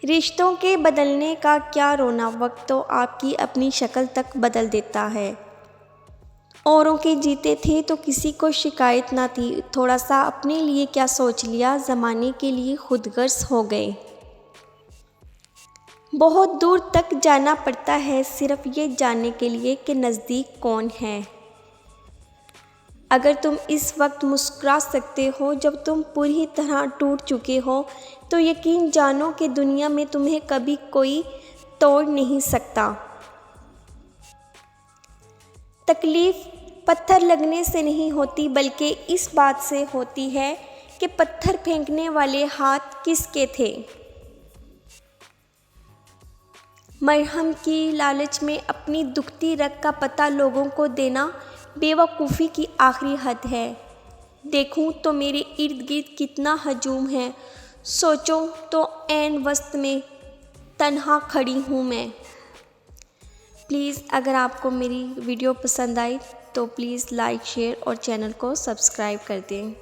रिश्तों के बदलने का क्या रोना, वक्त तो आपकी अपनी शक्ल तक बदल देता है। औरों के जीते थे तो किसी को शिकायत ना थी, थोड़ा सा अपने लिए क्या सोच लिया, ज़माने के लिए खुदगर्ज हो गए। बहुत दूर तक जाना पड़ता है सिर्फ ये जानने के लिए कि नज़दीक कौन है। अगर तुम इस वक्त मुस्कुरा सकते हो जब तुम पूरी तरह टूट चुके हो, तो यकीन जानो कि दुनिया में तुम्हें कभी कोई तोड़ नहीं सकता। तकलीफ़ पत्थर लगने से नहीं होती, बल्कि इस बात से होती है कि पत्थर फेंकने वाले हाथ किसके थे। मरहम की लालच में अपनी दुखती रग का पता लोगों को देना बेवकूफ़ी की आखिरी हद है। देखूं तो मेरे इर्द गिर्द कितना हजूम है, सोचो तो ऐन वस्त में तन्हा खड़ी हूँ मैं। प्लीज़ अगर आपको मेरी वीडियो पसंद आई तो प्लीज़ लाइक, शेयर और चैनल को सब्सक्राइब कर दें।